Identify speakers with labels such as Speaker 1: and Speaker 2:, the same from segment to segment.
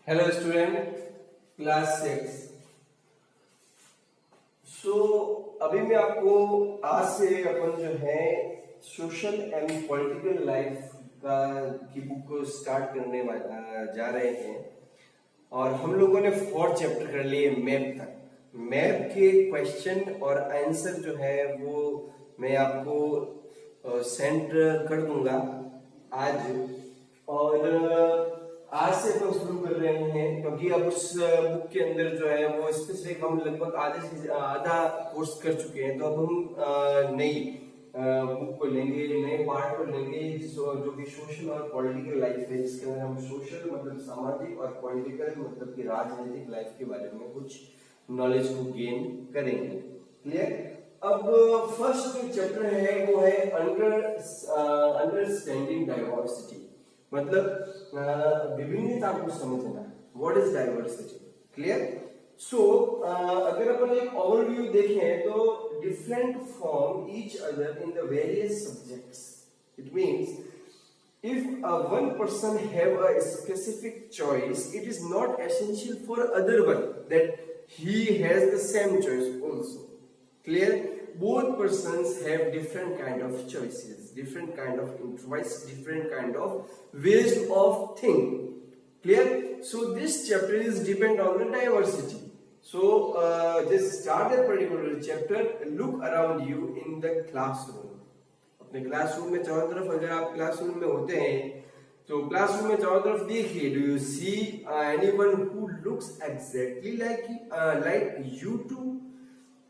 Speaker 1: Hello student, class 6। सो अभी मैं आपको आज से अपन जो है सोशल एंड पॉलिटिकल लाइफ का की बुक को स्टार्ट करने जा रहे हैं। और हम लोगों ने 4 चैप्टर कर लिए मैप तक। मैप के क्वेश्चन और आंसर जो है वो मैं आपको सेंड कर दूंगा आज। और आज से अपन शुरू कर रहे हैं क्योंकि अब उस बुक के अंदर जो है वो स्पेसिफिक हम लगभग आधे से आधा कोर्स कर चुके हैं। तो अब हम नई बुक को लेंगे, नए पार्ट को लेंगे जो कि सोशल और पॉलिटिकल लाइफ है, जिसके अंदर हम सोशल मतलब सामाजिक और पॉलिटिकल मतलब की राजनीतिक लाइफ के बारे में कुछ नॉलेज को गेन करेंगे। क्लियर? अब फर्स्ट जो चैप्टर है वो है अंडरस्टैंडिंग डाइवर्सिटी, मतलब विभिन्नता को समझना। What is diversity? क्लियर? सो अगर अपन एक ओवरव्यू देखें तो different from each other in the various subjects. It means if one person have a specific choice, it is not essential for other one that he has the same choice also. Clear? Both persons have different kind of choices, different kind of interests, different kind of ways of think. Clear? So this chapter is depend on the diversity. So just start a particular chapter, look around you in the classroom. अपने classroom में चारों तरफ, अगर आप classroom में होते हैं तो क्लासरूम में चारों तरफ देखिए, do you see anyone who looks exactly like you too?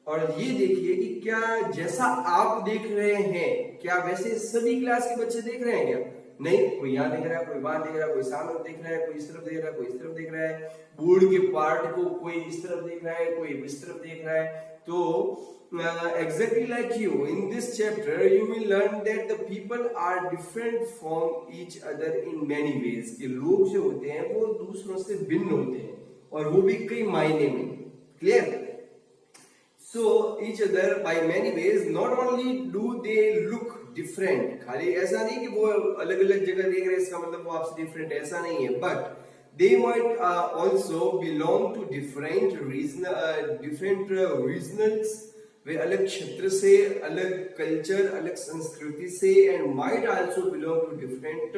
Speaker 1: और ये देखिए कि क्या जैसा आप देख रहे हैं क्या वैसे सभी क्लास के बच्चे देख रहे हैं क्या? नहीं, कोई यहाँ देख रहा है, कोई वहां देख रहा है, कोई सामने देख रहा है, कोई इस तरफ देख रहा है, कोई इस तरफ देख रहा है। बोर्ड के पार्ट को कोई इस तरफ देख रहा है, कोई इस तरफ देख रहा है। तो exactly like you, in this chapter you will learn that the people are different from each other in many ways। कि लोग जो होते हैं वो दूसरों से भिन्न होते हैं और वो भी कई मायने में। Clear? So each other by many ways, not only do they look different, खाली ऐसा नहीं कि वो अलग अलग जगह देख रहे हैं इसका मतलब वो आपसे डिफरेंट, ऐसा नहीं है, but they might also belong to different regionals, वे अलग क्षेत्र से, अलग कल्चर, अलग संस्कृति से, and might also belong to different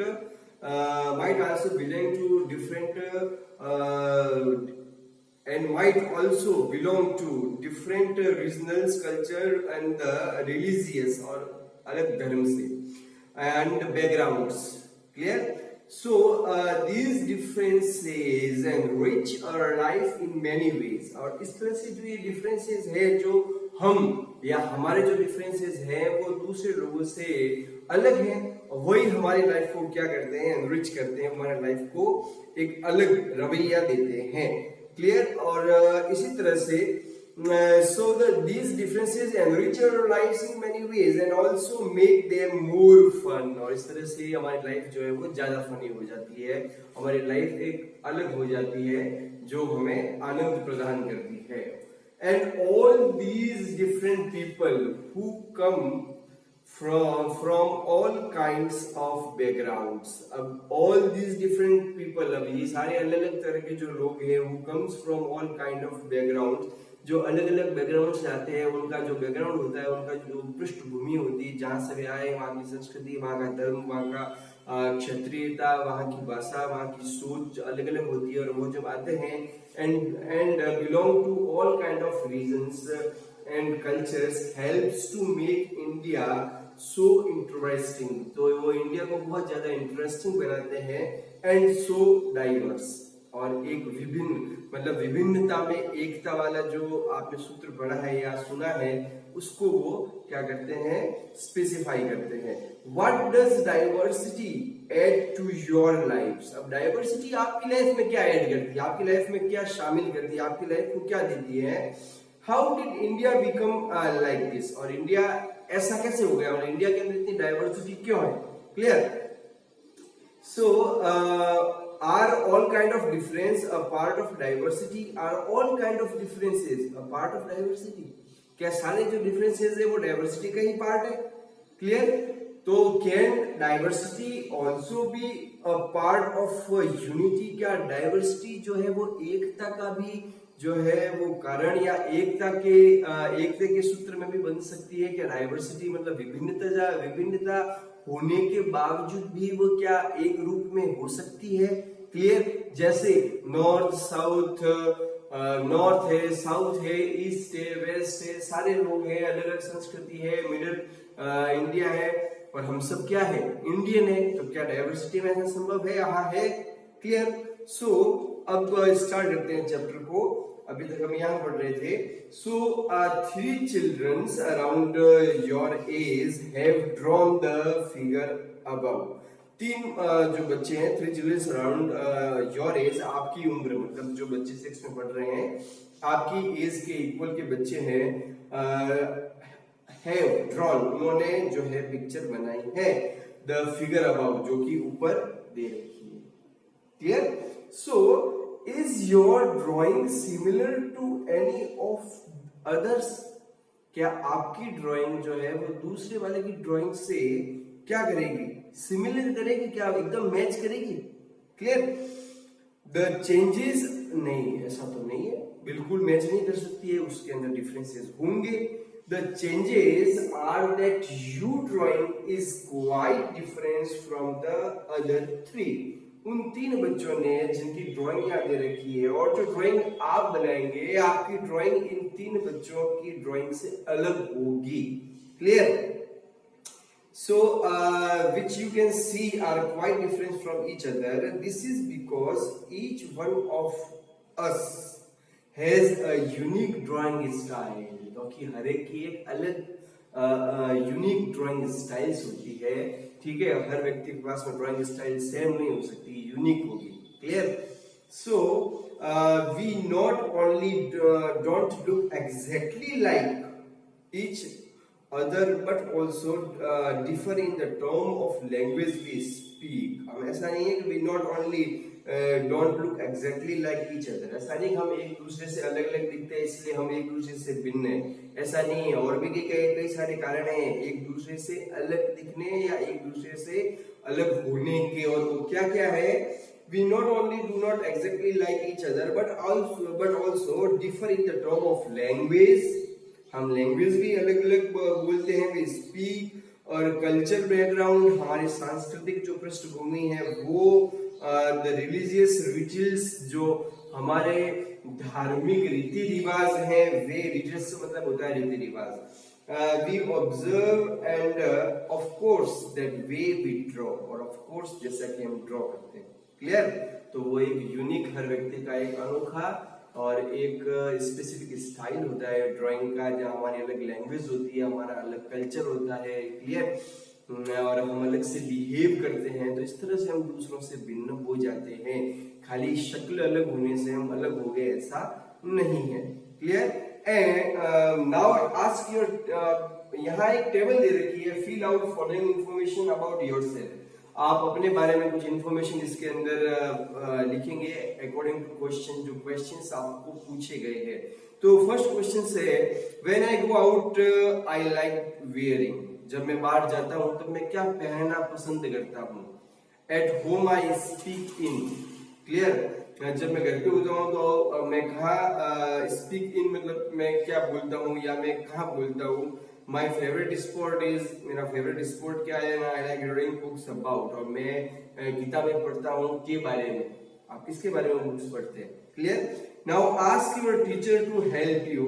Speaker 1: and might also belong to different regionals, culture and religious और अलग धर्म से and backgrounds. Clear? So these differences enrich our life in many ways। और इस तरह से जो ये differences है, जो हम या हमारे जो differences हैं वो दूसरे लोगों से अलग हैं, वही हमारी लाइफ को क्या करते हैं, एनरिच करते हैं, हमारे लाइफ को एक अलग रवैया देते हैं। क्लियर? और इसी तरह से these differences enrich our lives in many ways and also make them more fun। और इस तरह से हमारी लाइफ जो है वो ज्यादा फनी हो जाती है, हमारी लाइफ एक अलग हो जाती है जो हमें आनंद प्रदान करती है। And all these different people who come from all kinds of backgrounds। अब all these different people, अब ये सारे अलग अलग तरह के जो लोग हैं, who comes from all kind of backgrounds, जो अलग अलग बैकग्राउंड से आते हैं, उनका जो बैकग्राउंड होता है, उनका जो पृष्ठभूमि होती है, जहाँ से वे आए, वहाँ की संस्कृति, वहाँ का धर्म, वहाँ का क्षत्रियता, वहाँ की भाषा, वहाँ की सोच अलग अलग होती है। और वो जब आते हैं and belong to all kind of regions and cultures helps to make India so interesting। तो वो इंडिया को बहुत ज्यादा इंटरेस्टिंग बनाते हैं and so diverse। और एक विभिन्न मतलब विभिन्नता में एकता वाला जो आपने सूत्र पढ़ा है या सुना है, उसको वो क्या करते हैं, स्पेसिफाई करते हैं। What does diversity add to your life? अब डाइवर्सिटी आपकी लाइफ में क्या ऐड करती है, आपकी लाइफ में क्या शामिल करती है, आपकी लाइफ को क्या देती है? How did India become like this? और इंडिया ऐसा कैसे हो गया, और इंडिया के अंदर इतनी डाइवर्सिटी क्यों है? Clear? So are all kind of difference a part of diversity? Are all kind of differences a part of diversity? क्या सारे जो differences है वो diversity का ही part है? Clear? तो can diversity also be part of unity? क्या diversity जो है वो एकता का भी जो है वो कारण या एकता के सूत्र में भी बन सकती है? क्या डाइवर्सिटी मतलब विभिन्नता होने के बावजूद भी वो क्या एक रूप में हो सकती है? क्लियर? जैसे नॉर्थ है, साउथ है, ईस्ट है, वेस्ट है, सारे लोग हैं, अलग अलग संस्कृति है, मिडिल इंडिया है, और हम सब क्या है? इंडियन है। तो क्या डाइवर्सिटी में ऐसा संभव है? हाँ है। क्लियर? सो अब स्टार्ट करते हैं चैप्टर को। अभी तक हम यहाँ पढ़ रहे थे। So 3 childrens around your age have drawn the figure above. 3 जो बच्चे हैं, 3 चिल्ड्रंस अराउंड योर एज, आपकी उम्र, मतलब जो बच्चे 6 में पढ़ रहे हैं, आपकी एज के इक्वल के बच्चे हैं, हैव ड्रॉन, उन्होंने जो है पिक्चर बनाई है, द फिगर अबव, जो कि ऊपर दे रखी है। Clear? So is your drawing similar to any of others? क्या आपकी ड्राइंग जो है वो दूसरे वाले की ड्राइंग से क्या करेगी? सिमिलर करेगी, क्या एकदम मैच करेगी? क्लियर? द चेंजेस, नहीं, ऐसा तो नहीं है, बिल्कुल मैच नहीं कर सकती है, उसके अंदर डिफरेंसेस होंगे। The changes are that you drawing is quite difference from the other 3। उन 3 बच्चों ने जिनकी ड्राइंग यहाँ दे रखी है, और जो ड्राइंग आप बनाएंगे, आपकी ड्राइंग इन 3 बच्चों की ड्राइंग से अलग होगी। Clear? So, which you can see are quite different from each other. This is because each one of us has a unique drawing style. क्योंकि हर एक की एक अलग यूनिक ड्राइंग स्टाइल्स होती है। ठीक है? हर व्यक्ति के पास में ड्राइंग स्टाइल सेम नहीं हो सकती, यूनिक होगी। Clear? So we not only don't look exactly like each other but also differ in the term of language we speak. हम ऐसा नहीं है कि we not only don't look exactly like each other, ऐसा नहीं हम एक दूसरे से अलग अलग दिखते हैं इसलिए हम एक दूसरे से भिन्न हैं, ऐसा नहीं है। और भी कई सारे कारण हैं एक दूसरे से अलग दिखने या एक दूसरे से अलग होने के, और वो क्या क्या है? We not only do not exactly like each other but also differ in the term of language. हम लैंग्वेज भी अलग अलग बोलते हैं, वी स्पीक, और कल्चर बैकग्राउंड, हमारी सांस्कृतिक जो पृष्ठभूमि है वो, द रिलीजियस रिचुअल्स, जो हमारे धार्मिक रीति रिवाज हैं, वे, रिचुअल्स मतलब होता है रीति रिवाज, we observe and of course that way we draw, और ऑफ कोर्स जैसा कि हम ड्रॉ करते हैं। क्लियर? तो वो एक यूनिक, हर व्यक्ति का एक अनोखा और एक स्पेसिफिक स्टाइल होता है ड्राइंग का, जहाँ हमारी अलग लैंग्वेज होती है, हमारा अलग कल्चर होता है। क्लियर? और हम अलग से बिहेव करते हैं, तो इस तरह से हम दूसरों से भिन्न हो जाते हैं। खाली शक्ल अलग होने से हम अलग हो गए, ऐसा नहीं है। Clear? And now ask your, यहाँ एक टेबल दे रखी है, fill out following information about yourself. आप अपने बारे में कुछ इंफॉर्मेशन इसके अंदर लिखेंगे अकॉर्डिंग टू क्वेश्चन, जो क्वेश्चंस आपको पूछे गए हैं। तो फर्स्ट क्वेश्चन है, when I go out I like wearing. जब मैं बाहर जाता हूं तब मैं क्या पहनना पसंद करता हूं? At home I speak in. Clear? जब मैं घर पे होता हूं तो मैं कहाँ स्पीक इन मतलब मैं क्या बोलता हूँ या मैं कहाँ बोलता हूँ? माई फेवरेट स्पोर्ट इज, मेरा फेवरेट स्पोर्ट क्या है? I like reading books about, और मैं किताबें पढ़ता हूँ के बारे में। आप किसके बारे में बुक्स पढ़ते हैं? Clear? Now ask your teacher to help you.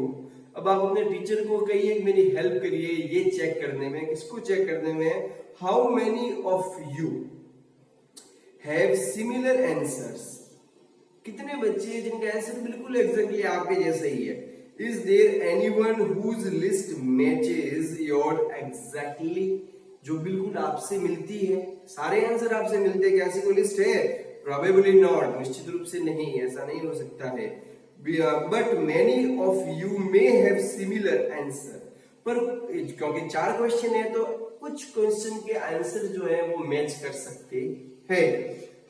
Speaker 1: अब आप अपने टीचर को कहिए मेरी हेल्प करिए ये चेक करने में। किसको चेक करने में? How many of you have similar answers. कितने बच्चे जिनका आंसर बिल्कुल एग्जैक्टली आपके जैसा ही है? Is there anyone whose list matches your exactly? जो बिल्कुल आपसे मिलती है, सारे आंसर आपसे मिलते हैं, क्या ऐसी कोई लिस्ट है? Probably not, निश्चित रूप से नहीं, ऐसा नहीं हो सकता है। But many of you may have similar answer। पर क्योंकि 4 क्वेश्चन है तो कुछ क्वेश्चन के आंसर जो है वो मैच कर सकते हैं।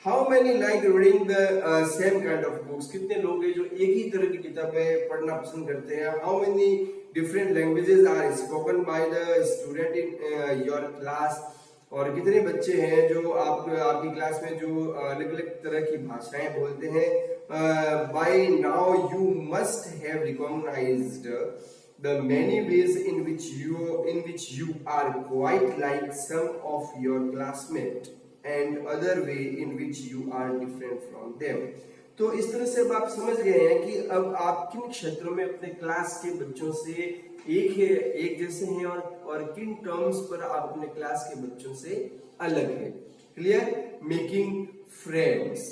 Speaker 1: How many like reading the same kind of books. कितने लोग हैं जो एक ही तरह की किताबें पढ़ना पसंद करते हैं? How many different languages are spoken by the student in your class. और कितने बच्चे हैं जो आपकी क्लास में जो अलग अलग तरह की भाषाएं बोलते हैं? By now you must have recognised the many ways in which you are quite like some of your classmates and other way in which you are different from them. तो इस तरह से अब आप समझ गए हैं कि अब आप किन क्षेत्रों में अपने क्लास के बच्चों से एक जैसे हैं और किन टर्म्स पर आप अपने क्लास के बच्चों से अलग हैं. क्लियर? Making friends.